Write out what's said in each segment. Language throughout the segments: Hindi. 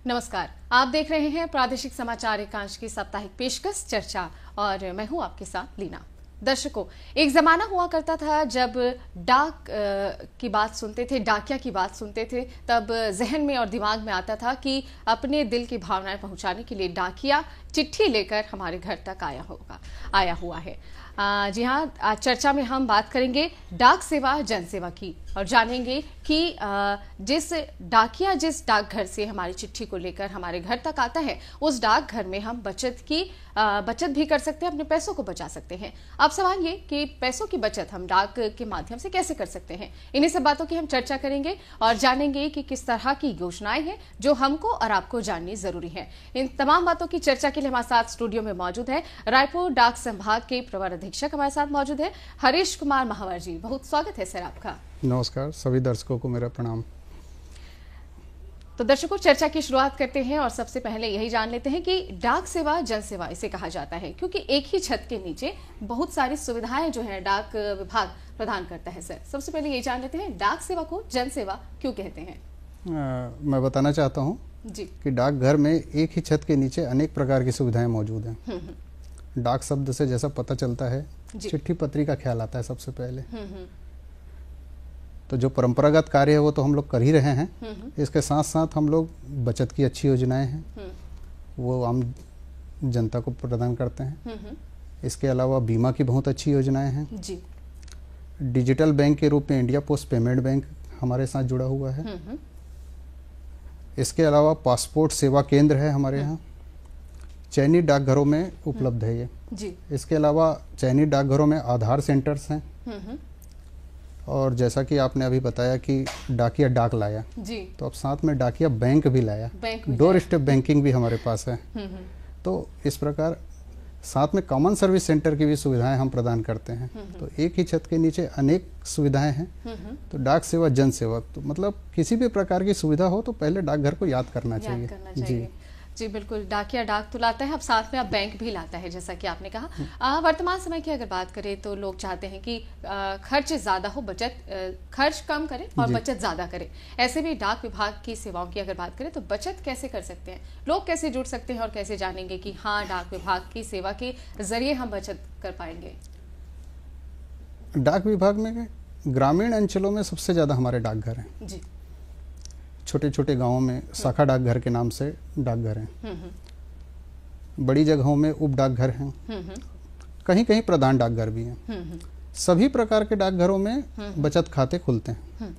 नमस्कार, आप देख रहे हैं प्रादेशिक समाचार एकांश की साप्ताहिक पेशकश चर्चा और मैं हूं आपके साथ लीना। दर्शकों, एक जमाना हुआ करता था जब डाक की बात सुनते थे, डाकिया की बात सुनते थे, तब जहन में और दिमाग में आता था कि अपने दिल की भावनाएं पहुंचाने के लिए डाकिया चिट्ठी लेकर हमारे घर तक आया हुआ है। जी हाँ, आज चर्चा में हम बात करेंगे डाक सेवा जन सेवा की और जानेंगे कि जिस डाकघर से हमारी चिट्ठी को लेकर हमारे घर तक आता है, उस डाकघर में हम बचत भी कर सकते हैं, अपने पैसों को बचा सकते हैं। अब सवाल ये कि पैसों की बचत हम डाक के माध्यम से कैसे कर सकते हैं, इन्हीं सब बातों की हम चर्चा करेंगे और जानेंगे कि किस तरह की योजनाएं हैं जो हमको और आपको जाननी जरूरी है। इन तमाम बातों की चर्चा के लिए हमारे साथ स्टूडियो में मौजूद है रायपुर डाक संभाग के प्रवर अधीक्षक हमारे साथ मौजूद है हरीश कुमार महावर जी। बहुत स्वागत है सर आपका। नमस्कार, सभी दर्शकों को मेरा प्रणाम। तो दर्शकों, चर्चा की शुरुआत करते हैं और सबसे पहले यही जान लेते हैं कि डाक सेवा जन सेवा इसे कहा जाता है क्योंकि एक ही छत के नीचे बहुत सारी सुविधाएं जो है डाक विभाग प्रदान करता है। सर, सबसे पहले यही जान लेते हैं डाक सेवा को जन सेवा क्यों कहते हैं। मैं बताना चाहता हूँ जी कि डाकघर में एक ही छत के नीचे अनेक प्रकार की सुविधाएं मौजूद हैं। डाक शब्द से जैसा पता चलता है, चिट्ठी पत्री का ख्याल आता है सबसे पहले। तो जो परंपरागत कार्य है वो तो हम लोग कर ही रहे हैं। इसके साथ साथ हम लोग बचत की अच्छी योजनाएं हैं वो आम जनता को प्रदान करते हैं। इसके अलावा बीमा की बहुत अच्छी योजनाएं हैं जी। डिजिटल बैंक के रूप में इंडिया पोस्ट पेमेंट बैंक हमारे साथ जुड़ा हुआ है। इसके अलावा पासपोर्ट सेवा केंद्र है हमारे यहाँ, चयनित डाकघरों में उपलब्ध है ये जी। इसके अलावा चयनित डाकघरों में आधार सेंटर्स हैं। और जैसा कि आपने अभी बताया कि डाकिया डाक लाया जी, तो अब साथ में डाकिया बैंक भी लाया, बैंक भी डोर स्टेप बैंकिंग भी हमारे पास है। तो इस प्रकार साथ में कॉमन सर्विस सेंटर की भी सुविधाएं हम प्रदान करते हैं। तो एक ही छत के नीचे अनेक सुविधाएं हैं। तो डाक सेवा जन सेवा तो मतलब किसी भी प्रकार की सुविधा हो तो पहले डाकघर को याद करना चाहिए। जी बिल्कुल, डाकिया डाक तो लाता है, अब साथ में अब बैंक भी लाता है जैसा कि आपने कहा। वर्तमान समय की अगर बात करें तो लोग चाहते हैं कि खर्च ज्यादा हो, खर्च कम करें और बचत ज्यादा करें। ऐसे में डाक विभाग की सेवाओं की अगर बात करें तो बचत कैसे कर सकते हैं, लोग कैसे जुड़ सकते हैं और कैसे जानेंगे कि हाँ, डाक विभाग की सेवा के जरिए हम बचत कर पाएंगे। डाक विभाग में ग्रामीण अंचलों में सबसे ज्यादा हमारे डाकघर हैं जी। छोटे छोटे गांवों में शाखा डाकघर के नाम से डाकघर हैं। बड़ी जगहों में उप डाकघर हैं। कहीं कहीं प्रधान डाकघर भी हैं। सभी प्रकार के डाकघरों में बचत खाते खुलते हैं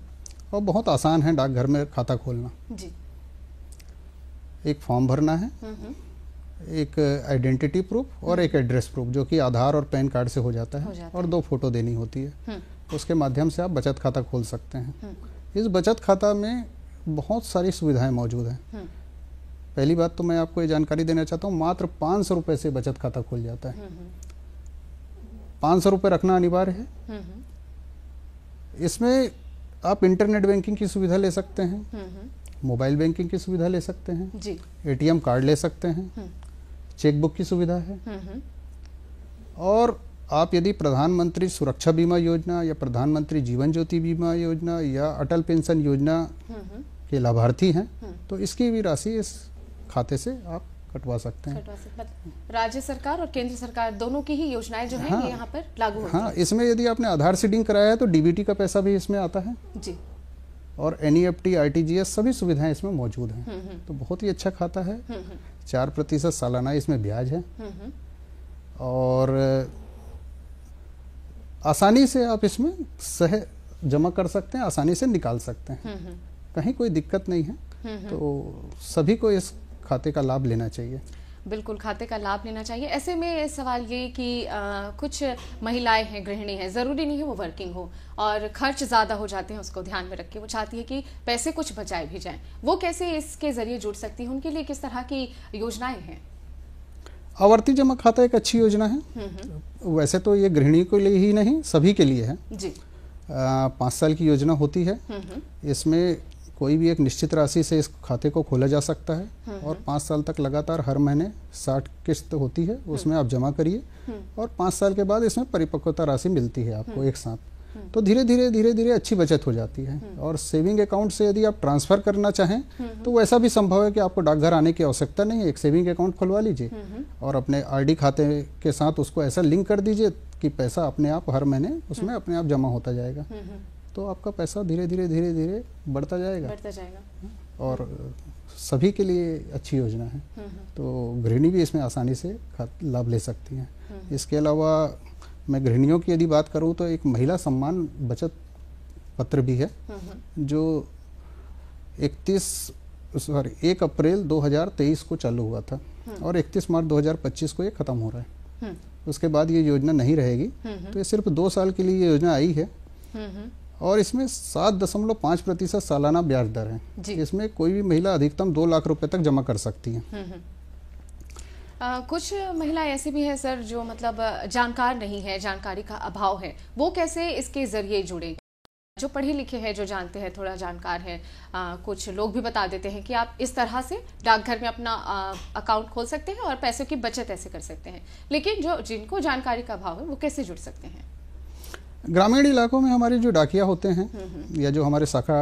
और बहुत आसान है डाकघर में खाता खोलना जी। एक फॉर्म भरना है, एक आइडेंटिटी प्रूफ और एक एड्रेस प्रूफ जो कि आधार और पैन कार्ड से हो जाता है और 2 फोटो देनी होती है। उसके माध्यम से आप बचत खाता खोल सकते हैं। इस बचत खाता में बहुत सारी सुविधाएं मौजूद हैं। पहली बात तो मैं आपको ये जानकारी देना चाहता हूँ, मात्र 500 रुपए से बचत खाता खुल जाता है। 500 रुपए रखना अनिवार्य है। इसमें आप इंटरनेट बैंकिंग की सुविधा ले सकते हैं, मोबाइल बैंकिंग की सुविधा ले सकते हैं जी। एटीएम कार्ड ले सकते हैं, चेकबुक की सुविधा है। और आप यदि प्रधानमंत्री सुरक्षा बीमा योजना या प्रधानमंत्री जीवन ज्योति बीमा योजना या अटल पेंशन योजना के लाभार्थी हैं तो इसकी भी राशि इस खाते से आप कटवा सकते हैं। राज्य सरकार और केंद्र सरकार दोनों की ही योजनाएं जो हैं ये यहाँ पर लागू होती हैं। हाँ, इसमें यदि आपने आधार सीडिंग कराया है तो डीबीटी का पैसा भी इसमें आता है जी। और एनईएफटी, आरटीजीएस सभी सुविधाएं इसमें मौजूद हैं। तो बहुत ही अच्छा खाता है। 4% सालाना इसमें ब्याज है और आसानी से आप इसमें जमा कर सकते हैं, आसानी से निकाल सकते हैं, कहीं कोई दिक्कत नहीं है। तो सभी को इस खाते का लाभ लेना चाहिए। बिल्कुल, खाते का लाभ लेना चाहिए। ऐसे में सवाल ये कि कुछ महिलाएं हैं, गृहिणी हैं, जरूरी नहीं है वो वर्किंग हो और खर्च ज्यादा हो जाते हैं, उसको ध्यान में रख के वो चाहती है कि पैसे कुछ बचाए भी जाएं, वो कैसे इसके जरिए जुड़ सकती है, उनके लिए किस तरह की योजनाएं हैं। आवर्ती जमा खाता एक अच्छी योजना है। वैसे तो ये गृहिणी के लिए ही नहीं सभी के लिए है जी। 5 साल की योजना होती है। इसमें कोई भी एक निश्चित राशि से इस खाते को खोला जा सकता है और 5 साल तक लगातार हर महीने 60 किस्त होती है, उसमें आप जमा करिए और 5 साल के बाद इसमें परिपक्वता राशि मिलती है आपको एक साथ। तो धीरे धीरे अच्छी बचत हो जाती है। और सेविंग अकाउंट से यदि आप ट्रांसफर करना चाहें तो वैसा भी संभव है कि आपको डाकघर आने की आवश्यकता नहीं है। एक सेविंग अकाउंट खुलवा लीजिए और अपने आरडी खाते के साथ उसको ऐसा लिंक कर दीजिए कि पैसा अपने आप हर महीने उसमें अपने आप जमा होता जाएगा। तो आपका पैसा धीरे धीरे बढ़ता जाएगा और सभी के लिए अच्छी योजना है। तो गृहिणी भी इसमें आसानी से लाभ ले सकती हैं। इसके अलावा मैं गृहिणियों की यदि बात करूं तो एक महिला सम्मान बचत पत्र भी है जो 1 अप्रैल 2023 को चालू हुआ था और 31 मार्च 2025 को ये खत्म हो रहा है। उसके बाद ये योजना नहीं रहेगी। तो ये सिर्फ 2 साल के लिए ये योजना आई है और इसमें 7.5% सालाना ब्याज दर है। इसमें कोई भी महिला अधिकतम 2 लाख रुपए तक जमा कर सकती है। कुछ महिलाएं ऐसी भी हैं सर जो मतलब जानकार नहीं है, जानकारी का अभाव है, वो कैसे इसके जरिए जुड़े? जो पढ़े लिखे हैं, जो जानते हैं, थोड़ा जानकार है, कुछ लोग भी बता देते हैं कि आप इस तरह से डाकघर में अपना अकाउंट खोल सकते हैं और पैसों की बचत ऐसे कर सकते हैं, लेकिन जिनको जानकारी का अभाव है वो कैसे जुड़ सकते हैं? ग्रामीण इलाकों में हमारे जो डाकिया होते हैं या जो हमारे शाखा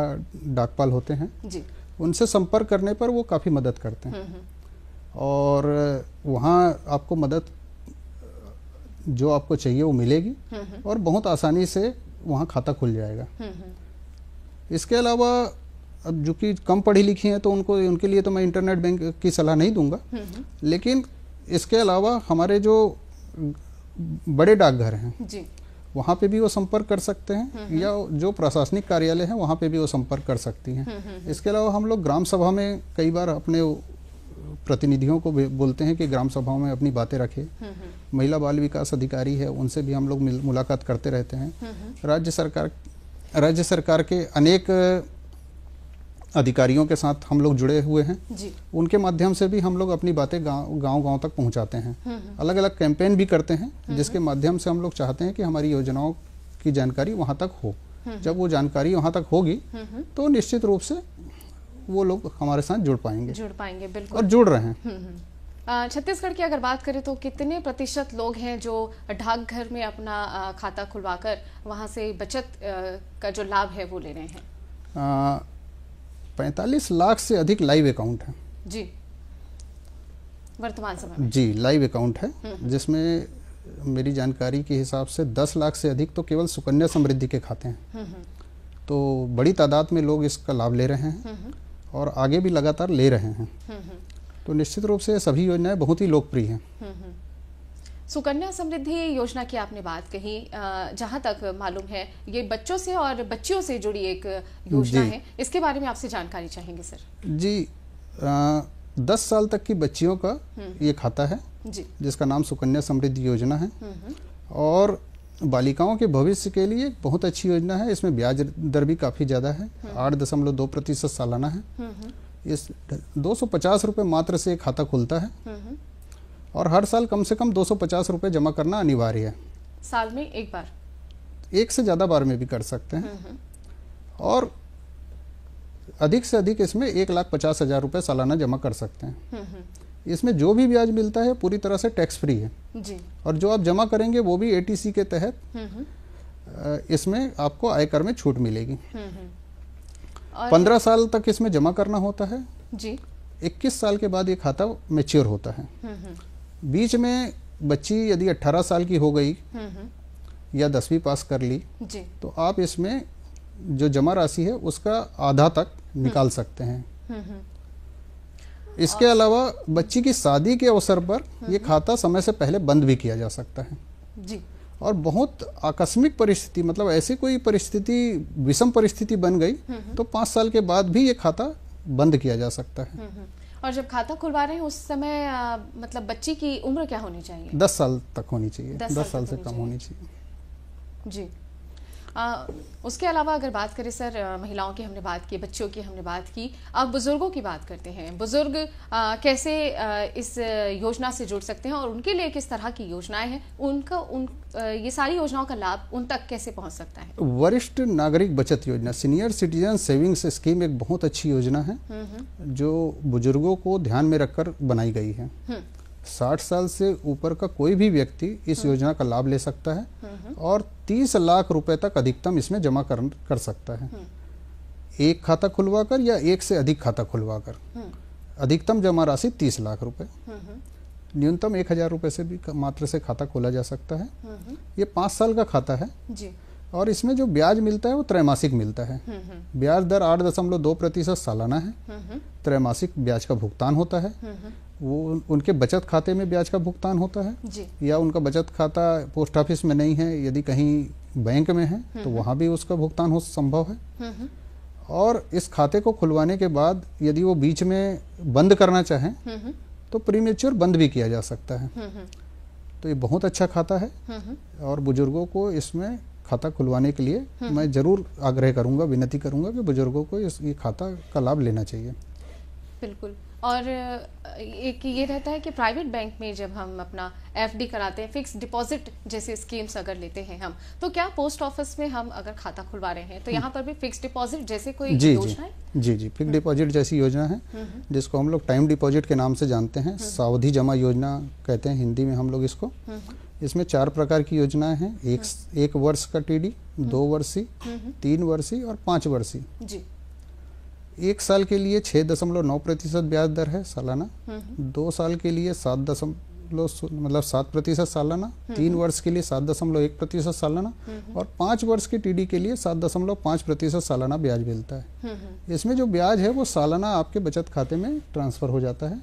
डाकपाल होते हैं जी, उनसे संपर्क करने पर वो काफ़ी मदद करते हैं और वहाँ आपको मदद जो आपको चाहिए वो मिलेगी और बहुत आसानी से वहाँ खाता खुल जाएगा। इसके अलावा अब जो कि कम पढ़ी लिखी हैं तो उनके लिए तो मैं इंटरनेट बैंक की सलाह नहीं दूंगा, लेकिन इसके अलावा हमारे जो बड़े डाकघर हैं जी, वहाँ पे भी वो संपर्क कर सकते हैं या जो प्रशासनिक कार्यालय है वहाँ पे भी वो संपर्क कर सकती हैं। इसके अलावा हम लोग ग्राम सभा में कई बार अपने प्रतिनिधियों को बोलते हैं कि ग्राम सभाओं में अपनी बातें रखें। महिला बाल विकास अधिकारी है, उनसे भी हम लोग मुलाकात करते रहते हैं। राज्य सरकार के अनेक अधिकारियों के साथ हम लोग जुड़े हुए हैं जी। उनके माध्यम से भी हम लोग अपनी बातें गांव तक पहुंचाते हैं। अलग अलग कैंपेन भी करते हैं जिसके माध्यम से हम लोग चाहते हैं कि हमारी योजनाओं की जानकारी वहां तक हो। जब वो जानकारी वहां तक होगी तो निश्चित रूप से वो लोग हमारे साथ जुड़ पाएंगे बिल्कुल, और जुड़ रहे हैं। छत्तीसगढ़ की अगर बात करें तो कितने प्रतिशत लोग हैं जो डाकघर में अपना खाता खुलवाकर वहां से बचत का जो लाभ है वो ले रहे हैं? 45 लाख से अधिक लाइव अकाउंट है जी वर्तमान समय में। जी लाइव अकाउंट है, जिसमें मेरी जानकारी के हिसाब से 10 लाख से अधिक तो केवल सुकन्या समृद्धि के खाते हैं। तो बड़ी तादाद में लोग इसका लाभ ले रहे हैं और आगे भी लगातार ले रहे हैं। तो निश्चित रूप से सभी योजनाएं बहुत ही लोकप्रिय हैं। सुकन्या समृद्धि योजना की आपने बात कही, जहां तक मालूम है ये बच्चों से और बच्चियों से जुड़ी एक योजना है, इसके बारे में आपसे जानकारी चाहेंगे सर। जी 10 साल तक की बच्चियों का ये खाता है जी, जिसका नाम सुकन्या समृद्धि योजना है और बालिकाओं के भविष्य के लिए बहुत अच्छी योजना है। इसमें ब्याज दर भी काफी ज्यादा है, 8.2% सालाना है। इस 250 रुपए मात्र से एक खाता खुलता है और हर साल कम से कम 250 रुपए जमा करना अनिवार्य है। साल में एक बार, एक से ज्यादा बार में भी कर सकते हैं और अधिक से अधिक इसमें 1,50,000 रुपए सालाना जमा कर सकते हैं। इसमें जो भी ब्याज मिलता है पूरी तरह से टैक्स फ्री है जी। और जो आप जमा करेंगे वो भी ATC के तहत इसमें आपको आयकर में छूट मिलेगी। 15 साल तक इसमें जमा करना होता है जी। 21 साल के बाद ये खाता मैच्योर होता है। बीच में बच्ची यदि 18 साल की हो गई या 10वीं पास कर ली जी, तो आप इसमें जो जमा राशि है उसका आधा तक निकाल सकते हैं। इसके अलावा बच्ची की शादी के अवसर पर यह खाता समय से पहले बंद भी किया जा सकता है जी। और बहुत आकस्मिक परिस्थिति, मतलब ऐसी कोई परिस्थिति, विषम परिस्थिति बन गई तो 5 साल के बाद भी ये खाता बंद किया जा सकता है। और जब खाता खुलवा रहे हैं उस समय मतलब बच्ची की उम्र क्या होनी चाहिए? 10 साल तक होनी चाहिए, 10 साल से कम होनी चाहिए जी। उसके अलावा अगर बात करें सर, महिलाओं की हमने बात की, बच्चों की हमने बात की, अब बुजुर्गों की बात करते हैं। बुजुर्ग कैसे इस योजना से जुड़ सकते हैं और उनके लिए किस तरह की योजनाएं हैं, ये सारी योजनाओं का लाभ उन तक कैसे पहुंच सकता है? वरिष्ठ नागरिक बचत योजना, सीनियर सिटीजन सेविंग्स स्कीम एक बहुत अच्छी योजना है जो बुजुर्गों को ध्यान में रखकर बनाई गई है। 60 साल से ऊपर का कोई भी व्यक्ति इस योजना का लाभ ले सकता है और 30 लाख रुपए तक अधिकतम इसमें जमा कर सकता है। एक खाता खुलवाकर या एक से अधिक खाता खुलवाकर अधिकतम जमा राशि 30 लाख रुपए, न्यूनतम 1000 रुपए से भी मात्र से खाता खोला जा सकता है। ये 5 साल का खाता है जी। और इसमें जो ब्याज मिलता है वो त्रैमासिक मिलता है। ब्याज दर 8.2% सालाना है। त्रैमासिक ब्याज का भुगतान होता है। वो उनके बचत खाते में ब्याज का भुगतान होता है जी। या उनका बचत खाता पोस्ट ऑफिस में नहीं है, यदि कहीं बैंक में है तो वहाँ भी उसका भुगतान हो संभव है। और इस खाते को खुलवाने के बाद यदि वो बीच में बंद करना चाहें तो प्रीमेच्योर बंद भी किया जा सकता है। तो ये बहुत अच्छा खाता है और बुजुर्गों को इसमें खाता खुलवाने के लिए मैं जरूर आग्रह करूंगा, विनती करूंगा कि बुजुर्गों को ये खाता का लाभ लेना चाहिए। बिल्कुल। और एक ये रहता है कि प्राइवेट बैंक में जब हम अपना एफडी कराते हैं, फिक्स डिपॉजिट जैसे स्कीम्स अगर लेते हैं हम, तो क्या पोस्ट ऑफिस में हम अगर खाता खुलवा रहे हैं तो यहाँ पर भी फिक्स डिपॉजिट जैसे कोई योजना है? जी, फिक्स डिपॉजिट जैसी योजना है जिसको हम लोग टाइम डिपॉजिट के नाम से जानते हैं, सावधि जमा योजना कहते हैं हिंदी में हम लोग इसको। इसमें 4 प्रकार की योजनाएं हैं। एक वर्ष का टीडी, 2 वर्षीय, 3 वर्षीय और 5 वर्षीय जी। 1 साल के लिए 6.9% ब्याज दर है सालाना, 2 साल के लिए 7% सालाना, 3 वर्ष के लिए 7.1% सालाना और 5 वर्ष के टीडी के लिए 7.5% सालाना ब्याज मिलता है। इसमें जो ब्याज है वो सालाना आपके बचत खाते में ट्रांसफर हो जाता है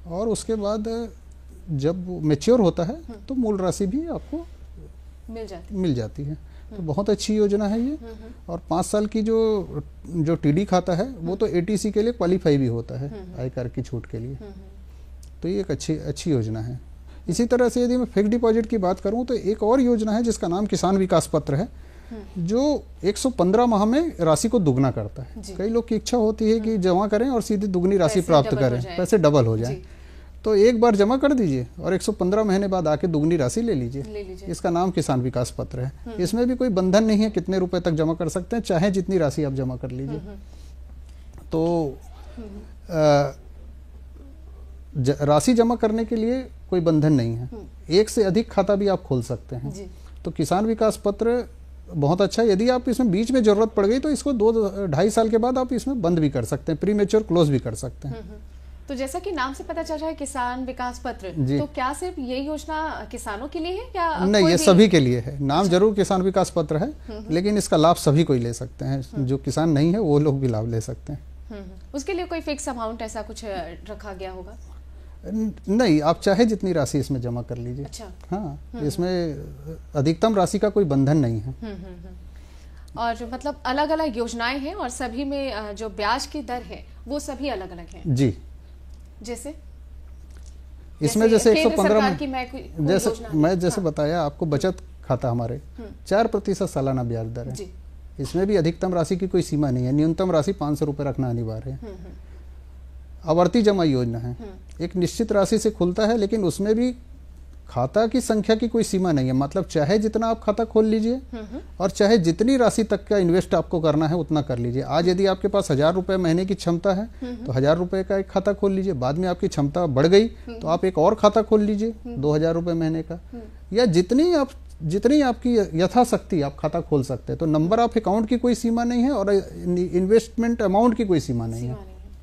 और उसके बाद जब मैच्योर होता है तो मूल राशि भी आपको मिल जाती है। तो बहुत अच्छी योजना है ये। और 5 साल की जो टीडी खाता है वो तो एटीसी के लिए क्वालिफाई भी होता है आयकर की छूट के लिए। तो ये एक अच्छी योजना है। इसी तरह से यदि मैं फिक्स डिपॉजिट की बात करूं तो एक और योजना है जिसका नाम किसान विकास पत्र है, जो 115 माह में राशि को दुगना करता है। कई लोग की इच्छा होती है कि जमा करें और सीधी दुगनी राशि प्राप्त करें, पैसे डबल हो जाए। तो एक बार जमा कर दीजिए और 115 महीने बाद आके दुगनी राशि ले लीजिए। इसका नाम किसान विकास पत्र है। इसमें भी कोई बंधन नहीं है कितने रुपए तक जमा कर सकते हैं, चाहे जितनी राशि आप जमा कर लीजिए। तो राशि जमा करने के लिए कोई बंधन नहीं है। एक से अधिक खाता भी आप खोल सकते हैं। तो किसान विकास पत्र बहुत अच्छा है। यदि आप इसमें बीच में जरूरत पड़ गई तो इसको 2-2.5 साल के बाद आप इसमें बंद भी कर सकते हैं, प्रीमेच्योर क्लोज भी कर सकते हैं। तो जैसा कि नाम से पता चल रहा है किसान विकास पत्र, तो क्या सिर्फ ये योजना किसानों के लिए है या नहीं? ये सभी के लिए है। नाम जरूर किसान विकास पत्र है लेकिन इसका लाभ सभी को ही ले सकते हैं। जो किसान नहीं है वो लोग भी लाभ ले सकते हैं। उसके लिए कोई फिक्स अमाउंट ऐसा कुछ रखा गया होगा? नहीं, आप चाहे जितनी राशि इसमें जमा कर लीजिए। अच्छा। हाँ, इसमें अधिकतम राशि का कोई बंधन नहीं है। और मतलब अलग अलग योजनाएं हैं और सभी में जो ब्याज की दर है वो सभी अलग अलग है जी। जैसे इसमें जैसे 115 जैसे बताया आपको, बचत खाता हमारे 4% सालाना ब्याज दर है। इसमें भी अधिकतम राशि की कोई सीमा नहीं है, न्यूनतम राशि 500 रुपए रखना अनिवार्य है। आवर्ती जमा योजना है, एक निश्चित राशि से खुलता है लेकिन उसमें भी खाता की संख्या की कोई सीमा नहीं है। मतलब चाहे जितना आप खाता खोल लीजिए और चाहे जितनी राशि तक का इन्वेस्ट आपको करना है उतना कर लीजिए। आज यदि आपके पास 1000 रुपए महीने की क्षमता है तो 1000 रुपए का एक खाता खोल लीजिए। बाद में आपकी क्षमता बढ़ गई तो आप एक और खाता खोल लीजिए 2000 रुपए महीने का, या जितनी आपकी यथाशक्ति आप खाता खोल सकते हैं। तो नंबर ऑफ अकाउंट की कोई सीमा नहीं है और इन्वेस्टमेंट अमाउंट की कोई सीमा नहीं है,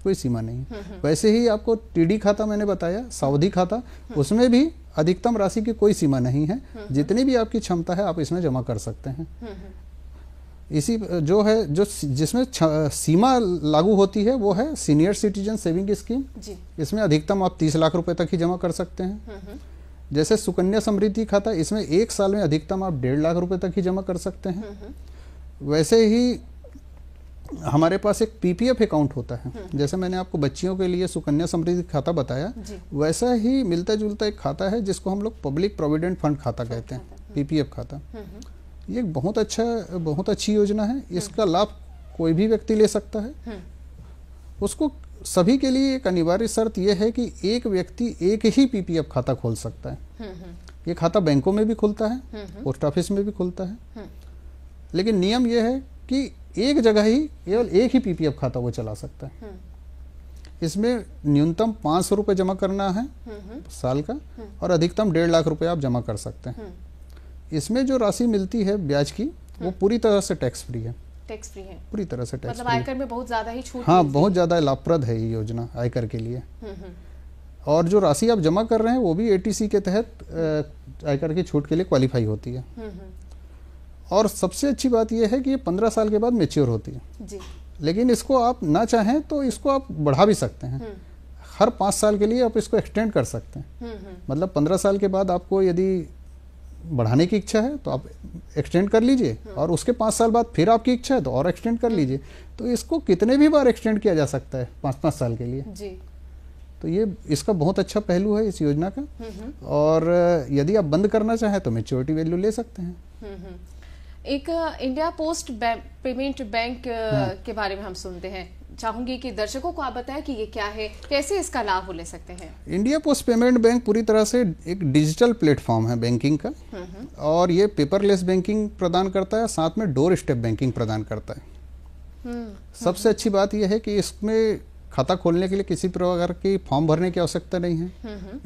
कोई सीमा नहीं। वैसे ही आपको टीडी खाता मैंने बताया, सावधि खाता, उसमें भी अधिकतम राशि की कोई सीमा नहीं है। जितनी भी आपकी क्षमता है आप इसमें जमा कर सकते हैं। इसी जो है जिसमें सीमा लागू होती है वो है सीनियर सिटीजन सेविंग स्कीम। इसमें अधिकतम आप 30 लाख रुपए तक ही जमा कर सकते हैं। जैसे सुकन्या समृद्धि खाता, इसमें 1 साल में अधिकतम आप 1.5 लाख रुपए तक ही जमा कर सकते हैं। वैसे ही हमारे पास एक पीपीएफ अकाउंट होता है। जैसे मैंने आपको बच्चियों के लिए सुकन्या समृद्धि खाता बताया, वैसा ही मिलता जुलता एक खाता है जिसको हम लोग पब्लिक प्रोविडेंट फंड खाता कहते हैं, पीपीएफ खाता। ये एक बहुत अच्छी योजना है। इसका लाभ कोई भी व्यक्ति ले सकता है। उसको सभी के लिए एक अनिवार्य शर्त यह है कि एक व्यक्ति एक ही पीपीएफ खाता खोल सकता है। ये खाता बैंकों में भी खुलता है, पोस्ट ऑफिस में भी खुलता है, लेकिन नियम यह है कि एक जगह ही केवल एक ही पीपीएफ खाता वो चला सकता है। इसमें न्यूनतम 500 रुपये जमा करना है साल का, और अधिकतम 1.5 लाख रुपए आप जमा कर सकते हैं। इसमें जो राशि मिलती है ब्याज की, वो पूरी तरह से टैक्स फ्री है। टैक्स फ्री है, पूरी तरह से टैक्स मतलब आयकर में बहुत ज्यादा ही छूट। हाँ, बहुत ज्यादा लाभप्रद है ये योजना आयकर के लिए। और जो राशि आप जमा कर रहे हैं वो भी एटीसी के तहत आयकर की छूट के लिए क्वालिफाई होती है। और सबसे अच्छी बात यह है कि ये 15 साल के बाद मैच्योर होती है जी। लेकिन इसको आप ना चाहें तो इसको आप बढ़ा भी सकते हैं। हर 5 साल के लिए आप इसको एक्सटेंड कर सकते हैं। मतलब 15 साल के बाद आपको यदि बढ़ाने की इच्छा है तो आप एक्सटेंड कर लीजिए, और उसके 5 साल बाद फिर आपकी इच्छा है तो और एक्सटेंड कर लीजिए। तो इसको कितने भी बार एक्सटेंड किया जा सकता है 5-5 साल के लिए जी। तो ये इसका बहुत अच्छा पहलू है इस योजना का। और यदि आप बंद करना चाहें तो मैच्योरिटी वैल्यू ले सकते हैं। एक इंडिया पोस्ट पेमेंट बैंक के बारे में हम सुनते हैं, चाहूंगी कि दर्शकों को आप बताएं कि ये क्या है, कैसे इसका लाभ ले सकते हैं। इंडिया पोस्ट पेमेंट बैंक पूरी तरह से एक डिजिटल प्लेटफॉर्म है बैंकिंग का, और ये पेपरलेस बैंकिंग प्रदान करता है, साथ में डोर स्टेप बैंकिंग प्रदान करता है। सबसे अच्छी बात यह है कि इसमें खाता खोलने के लिए किसी प्रकार की फॉर्म भरने की आवश्यकता नहीं है,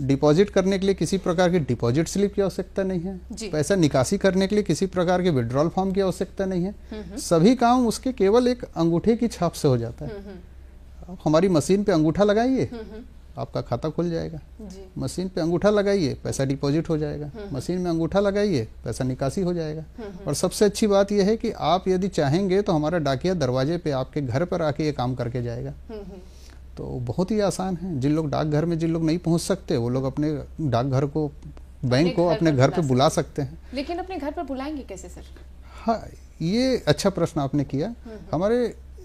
डिपॉजिट करने के लिए किसी प्रकार की डिपॉजिट स्लिप की आवश्यकता नहीं है, पैसा निकासी करने के लिए किसी प्रकार के विड्रॉल फॉर्म की आवश्यकता नहीं है। सभी काम उसके केवल एक अंगूठे की छाप से हो जाता है। आप हमारी मशीन पे अंगूठा लगाइए, आपका खाता खुल जाएगा। मशीन पे अंगूठा लगाइए, पैसा डिपॉजिट हो जाएगा। मशीन में अंगूठा लगाइए, पैसा निकासी हो जाएगा। और सबसे अच्छी बात यह है कि आप यदि चाहेंगे तो हमारा डाकिया दरवाजे पे आपके घर पर आके ये काम करके जाएगा। तो बहुत ही आसान है। जिन लोग डाकघर में जिन लोग नहीं पहुंच सकते वो लोग अपने डाकघर को, बैंक को अपने घर पे बुला सकते हैं। लेकिन अपने घर पर बुलाएंगे कैसे सर? हाँ, ये अच्छा प्रश्न आपने किया। हमारे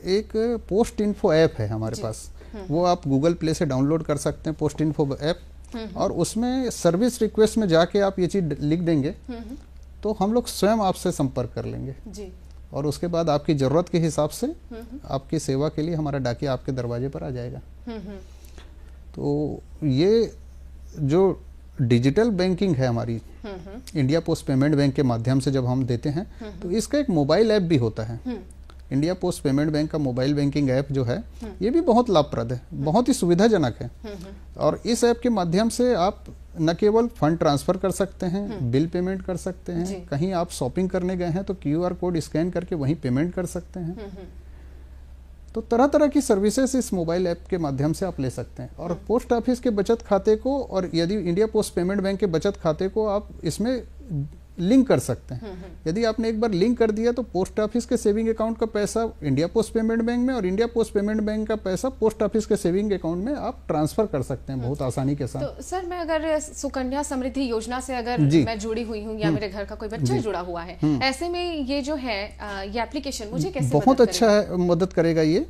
एक पोस्ट इन्फो ऐप है हमारे पास, वो आप गूगल प्ले से डाउनलोड कर सकते हैं, पोस्ट इन्फो ऐप। और उसमें सर्विस रिक्वेस्ट में जाके आप ये चीज लिख देंगे तो हम लोग स्वयं आपसे संपर्क कर लेंगे जी। और उसके बाद आपकी जरूरत के हिसाब से आपकी सेवा के लिए हमारा डाकिया आपके दरवाजे पर आ जाएगा। तो ये जो डिजिटल बैंकिंग है हमारी इंडिया पोस्ट पेमेंट बैंक के माध्यम से जब हम देते हैं तो इसका एक मोबाइल ऐप भी होता है। इंडिया पोस्ट पेमेंट बैंक का मोबाइल बैंकिंग ऐप जो है ये भी बहुत लाभप्रद है, बहुत ही सुविधाजनक है। और इस ऐप के माध्यम से आप न केवल फंड ट्रांसफर कर सकते हैं, बिल पेमेंट कर सकते हैं, कहीं आप शॉपिंग करने गए हैं तो QR कोड स्कैन करके वहीं पेमेंट कर सकते हैं। तो तरह तरह की सर्विसेज इस मोबाइल ऐप के माध्यम से आप ले सकते हैं। और पोस्ट ऑफिस के बचत खाते को और यदि इंडिया पोस्ट पेमेंट बैंक के बचत खाते को आप इसमें लिंक कर सकते हैं। यदि आपने एक बार लिंक कर दिया तो पोस्ट ऑफिस के सेविंग अकाउंट का पैसा इंडिया पोस्ट पेमेंट बैंक में और इंडिया पोस्ट पेमेंट बैंक का पैसा पोस्ट ऑफिस के सेविंग अकाउंट में आप ट्रांसफर कर सकते हैं बहुत आसानी के साथ। तो सर मैं अगर सुकन्या समृद्धि योजना से अगर मैं जुड़ी हुई हूँ या मेरे घर का कोई बच्चा जुड़ा हुआ है, ऐसे में ये जो है ये एप्लीकेशन मुझे कैसे बहुत अच्छा है, मदद करेगा। ये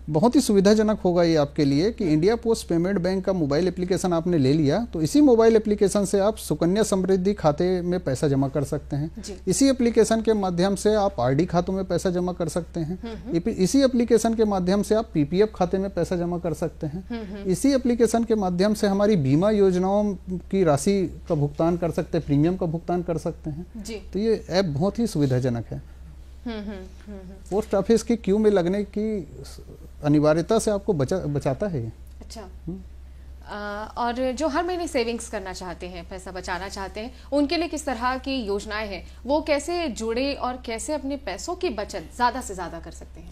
बहुत ही सुविधाजनक होगा ये आपके लिए कि इंडिया पोस्ट पेमेंट बैंक का मोबाइल एप्लीकेशन आपने ले लिया तो इसी मोबाइल एप्लीकेशन से आप सुकन्या समृद्धि खाते में पैसा जमा कर सकते हैं। इसी एप्लीकेशन के माध्यम से आप RD खातों में पैसा जमा कर सकते हैं। इसी एप्लीकेशन के माध्यम से आप PPF खाते में पैसा जमा कर सकते हैं। इसी एप्लीकेशन के माध्यम से हमारी बीमा योजनाओं की राशि का भुगतान कर सकते हैं, प्रीमियम का भुगतान कर सकते हैं। तो ये ऐप बहुत ही सुविधाजनक है। पोस्ट ऑफिस की क्यू में लगने की अनिवार्यता से आपको बचाता है ये। अच्छा। और जो हर महीने सेविंग्स करना चाहते हैं, पैसा बचाना चाहते हैं, उनके लिए किस तरह की योजनाएं हैं, वो कैसे जुड़े और कैसे अपने पैसों की बचत ज्यादा से ज्यादा कर सकते हैं?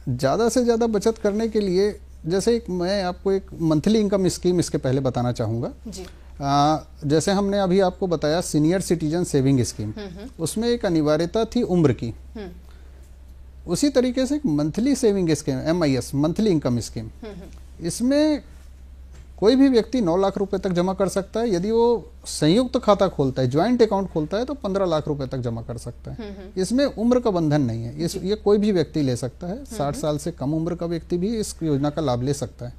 ज्यादा से ज्यादा बचत करने के लिए जैसे मैं आपको एक मंथली इनकम स्कीम इसके पहले बताना चाहूंगा जी। जैसे हमने अभी आपको बताया सीनियर सिटीजन सेविंग स्कीम, उसमें एक अनिवार्यता थी उम्र की। उसी तरीके से एक monthly saving scheme MIS monthly income scheme, इसमें कोई भी व्यक्ति 9 लाख रुपए तक जमा कर सकता है। यदि वो संयुक्त खाता खोलता है, ज्वाइंट अकाउंट खोलता है तो 15 लाख रुपए तक जमा कर सकता है। इसमें उम्र का बंधन नहीं है, ये कोई भी व्यक्ति ले सकता है। 60 साल से कम उम्र का व्यक्ति भी इस योजना का लाभ ले सकता है।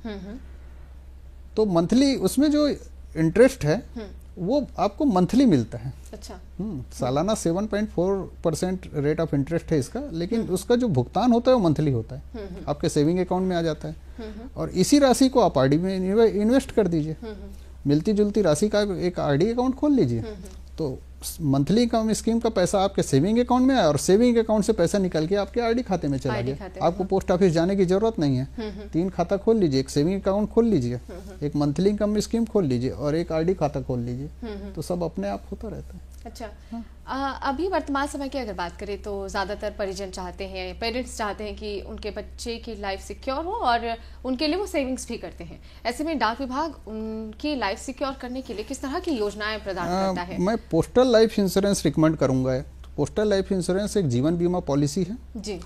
तो मंथली उसमें जो इंटरेस्ट है वो आपको मंथली मिलता है। अच्छा। सालाना 7.4% रेट ऑफ इंटरेस्ट है इसका, लेकिन उसका जो भुगतान होता है वो मंथली होता है, आपके सेविंग अकाउंट में आ जाता है। और इसी राशि को आप RD में इन्वेस्ट कर दीजिए, मिलती जुलती राशि का एक RD अकाउंट खोल लीजिए। तो मंथली इनकम स्कीम का पैसा आपके सेविंग अकाउंट में आया और सेविंग अकाउंट से पैसा निकल के आपके आरडी खाते में चला गया। आपको पोस्ट ऑफिस जाने की जरूरत नहीं है। 3 खाता खोल लीजिए, एक सेविंग अकाउंट खोल लीजिए, एक मंथली इनकम स्कीम खोल लीजिए और एक आरडी खाता खोल लीजिए, तो सब अपने आप होता रहता है। अच्छा, अभी वर्तमान समय की अगर बात करें तो ज़्यादातर परिजन चाहते हैं, पेरेंट्स चाहते हैं कि उनके बच्चे की लाइफ सिक्योर हो और उनके लिए वो सेविंग्स भी करते हैं। ऐसे में डाक विभाग उनकी लाइफ सिक्योर करने के लिए किस तरह की योजनाएं प्रदान करता है? मैं पोस्टल लाइफ इंश्योरेंस रिकमेंड करूंगा। पोस्टल लाइफ इंश्योरेंस एक जीवन बीमा पॉलिसी है जी।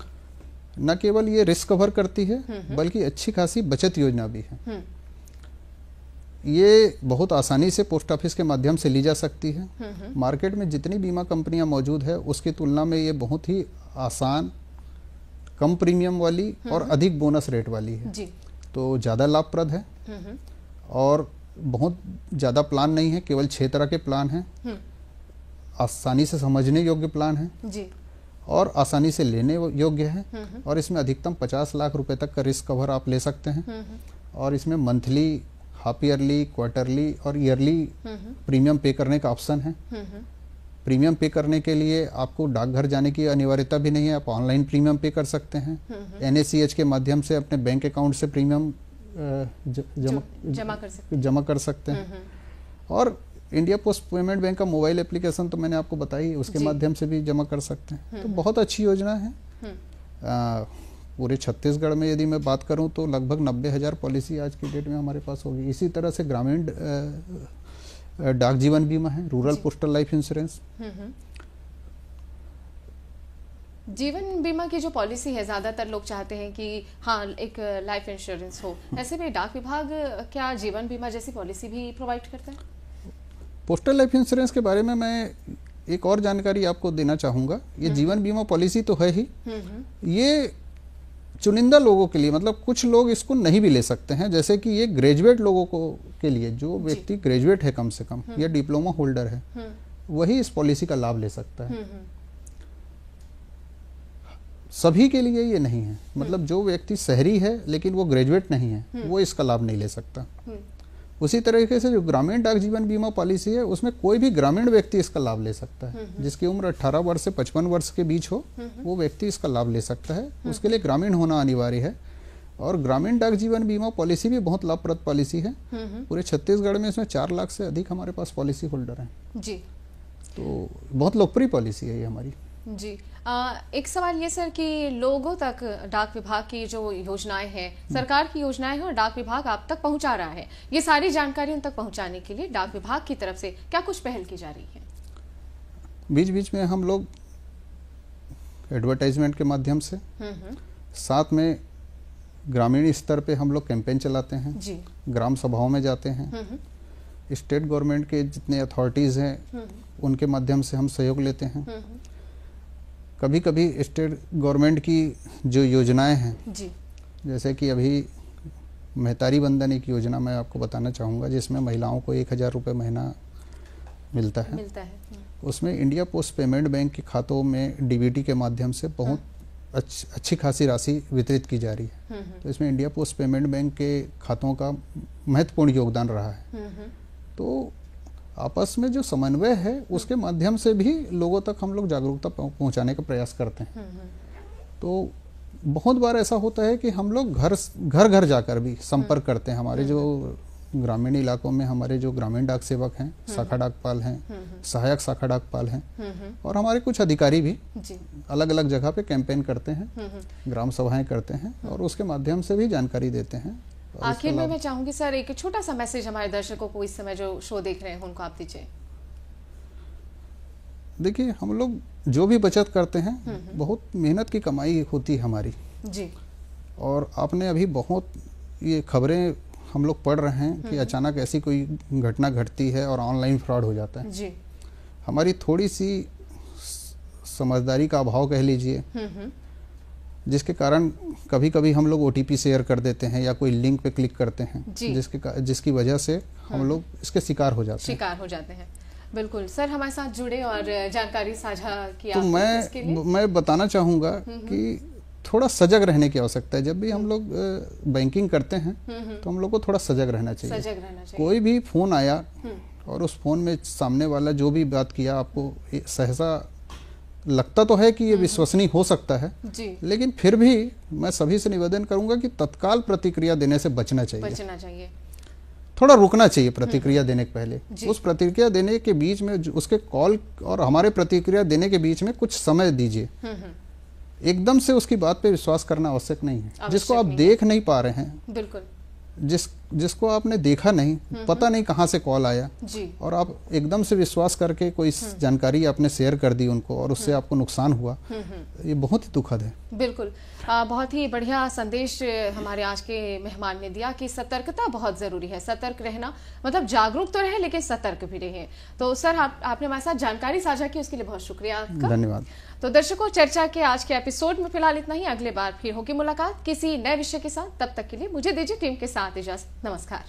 न केवल ये रिस्क कवर करती है बल्कि अच्छी खासी बचत योजना भी है। ये बहुत आसानी से पोस्ट ऑफिस के माध्यम से ली जा सकती है। मार्केट में जितनी बीमा कंपनियां मौजूद है उसकी तुलना में ये बहुत ही आसान, कम प्रीमियम वाली और अधिक बोनस रेट वाली है जी। तो ज़्यादा लाभप्रद है और बहुत ज़्यादा प्लान नहीं है, केवल 6 तरह के प्लान हैं। आसानी से समझने योग्य प्लान है जी और आसानी से लेने योग्य है और इसमें अधिकतम 50 लाख रुपए तक का रिस्क कवर आप ले सकते हैं और इसमें मंथली, हाफ ईयरली, क्वार्टरली और ईयरली प्रीमियम पे करने का ऑप्शन है। प्रीमियम पे करने के लिए आपको डाकघर जाने की अनिवार्यता भी नहीं है, आप ऑनलाइन प्रीमियम पे कर सकते हैं। NACH के माध्यम से अपने बैंक अकाउंट से प्रीमियम जमा कर सकते हैं और इंडिया पोस्ट पेमेंट बैंक का मोबाइल एप्लीकेशन तो मैंने आपको बताई, उसके माध्यम से भी जमा कर सकते हैं। तो बहुत अच्छी योजना है। पूरे छत्तीसगढ़ में यदि मैं बात करूं तो लगभग 90,000 पॉलिसी आज की डेट में हमारे पास होगी। इसी तरह से ग्रामीण डाक जीवन बीमा है, रूरल पोस्टल लाइफ इंश्योरेंस। जीवन बीमा की जो पॉलिसी है, ज्यादातर लोग चाहते हैं कि हाँ एक लाइफ इंश्योरेंस हो। ऐसे में डाक विभाग क्या जीवन बीमा जैसी पॉलिसी भी प्रोवाइड करता है? पोस्टल लाइफ इंश्योरेंस के बारे में मैं एक और जानकारी आपको देना चाहूंगा। ये जीवन बीमा पॉलिसी तो है ही, ये चुनिंदा लोगों के लिए, मतलब कुछ लोग इसको नहीं भी ले सकते हैं। जैसे कि ये ग्रेजुएट लोगों को के लिए, जो व्यक्ति ग्रेजुएट है कम से कम या डिप्लोमा होल्डर है, वही इस पॉलिसी का लाभ ले सकता है। सभी के लिए ये नहीं है, मतलब जो व्यक्ति शहरी है लेकिन वो ग्रेजुएट नहीं है, वो इसका लाभ नहीं ले सकता। उसी तरीके से जो ग्रामीण डाक जीवन बीमा पॉलिसी है उसमें कोई भी ग्रामीण व्यक्ति इसका लाभ ले सकता है। जिसकी उम्र 18 वर्ष से 55 वर्ष के बीच हो, वो व्यक्ति इसका लाभ ले सकता है। उसके लिए ग्रामीण होना अनिवार्य है और ग्रामीण डाक जीवन बीमा पॉलिसी भी बहुत लाभप्रद पॉलिसी है। पूरे छत्तीसगढ़ में इसमें 4 लाख से अधिक हमारे पास पॉलिसी होल्डर हैं जी। तो बहुत लोकप्रिय पॉलिसी है ये हमारी जी। एक सवाल ये सर कि लोगों तक डाक विभाग की जो योजनाएं हैं, सरकार की योजनाएं हैं और डाक विभाग आप तक पहुंचा रहा है, ये सारी जानकारी उन तक पहुंचाने के लिए डाक विभाग की तरफ से क्या कुछ पहल की जा रही है? बीच बीच में हम लोग एडवर्टाइजमेंट के माध्यम से, साथ में ग्रामीण स्तर पे हम लोग कैंपेन चलाते हैं जी। ग्राम सभाओं में जाते हैं, स्टेट गवर्नमेंट के जितने अथॉरिटीज हैं उनके माध्यम से हम सहयोग लेते हैं। कभी कभी स्टेट गवर्नमेंट की जो योजनाएं हैं जी। जैसे कि अभी महतारी बंधन एक योजना मैं आपको बताना चाहूँगा, जिसमें महिलाओं को 1,000 रुपये महीना मिलता है। उसमें इंडिया पोस्ट पेमेंट बैंक के खातों में DBT के माध्यम से बहुत अच्छी खासी राशि वितरित की जा रही है। तो इसमें इंडिया पोस्ट पेमेंट बैंक के खातों का महत्वपूर्ण योगदान रहा है। तो आपस में जो समन्वय है उसके माध्यम से भी लोगों तक हम लोग जागरूकता पहुंचाने का प्रयास करते हैं। तो बहुत बार ऐसा होता है कि हम लोग घर घर जाकर भी संपर्क करते हैं। हमारे जो ग्रामीण इलाकों में हमारे जो ग्रामीण डाक सेवक हैं, शाखा डाकपाल हैं, सहायक शाखा डाकपाल हैं और हमारे कुछ अधिकारी भी अलग अलग जगह पे कैंपेन करते हैं, ग्राम सभाएं करते हैं और उसके माध्यम से भी जानकारी देते हैं। आखिर में मैं चाहूंगी सर एक छोटा सा मैसेज हमारे दर्शकों को इस समय जो शो देख रहे हैं उनको आप दीजिए। देखिए, हम लोग जो भी बचत करते हैं बहुत मेहनत की कमाई होती है हमारी जी। और आपने अभी बहुत ये खबरें हम लोग पढ़ रहे हैं कि अचानक ऐसी कोई घटना घटती है और ऑनलाइन फ्रॉड हो जाता है जी। हमारी थोड़ी सी समझदारी का अभाव कह लीजिए, जिसके कारण कभी कभी हम लोग OTP शेयर कर देते हैं या कोई लिंक पे क्लिक करते हैं, जिसकी वजह से हम लोग इसके शिकार हो जाते हैं। बिल्कुल सर, हमारे साथ जुड़े और जानकारी साझा किया। तो मैं बताना चाहूँगा कि थोड़ा सजग रहने की आवश्यकता है। जब भी हम लोग बैंकिंग करते हैं तो हम लोग को थोड़ा सजग रहना चाहिए। कोई भी फोन आया और उस फ़ोन में सामने वाला जो भी बात किया आपको सहसा लगता तो है कि ये विश्वसनीय हो सकता है जी। लेकिन फिर भी मैं सभी से निवेदन करूंगा कि तत्काल प्रतिक्रिया देने से बचना चाहिए। थोड़ा रुकना चाहिए प्रतिक्रिया देने के पहले। उस प्रतिक्रिया देने के बीच में उसके कॉल और हमारे प्रतिक्रिया देने के बीच में कुछ समय दीजिए। एकदम से उसकी बात पे विश्वास करना आवश्यक नहीं है। जिसको आप देख नहीं पा रहे हैं, बिल्कुल, जिसको आपने देखा नहीं, पता नहीं कहाँ से कॉल आया जी। और आप एकदम से विश्वास करके कोई जानकारी आपने शेयर कर दी उनको और उससे आपको नुकसान हुआ, ये बहुत ही दुखद है। बिल्कुल, बहुत ही बढ़िया संदेश हमारे आज के मेहमान ने दिया कि सतर्कता बहुत जरूरी है। सतर्क रहना मतलब जागरूक तो रहे लेकिन सतर्क भी रहे। तो सर आपने हमारे साथ जानकारी साझा की, उसके लिए बहुत शुक्रिया आपका। धन्यवाद। तो दर्शकों, चर्चा के आज के एपिसोड में फिलहाल इतना ही। अगले बार फिर होगी मुलाकात किसी नए विषय के साथ। तब तक के लिए मुझे दीजिए टीम के साथ इजाजत। नमस्कार।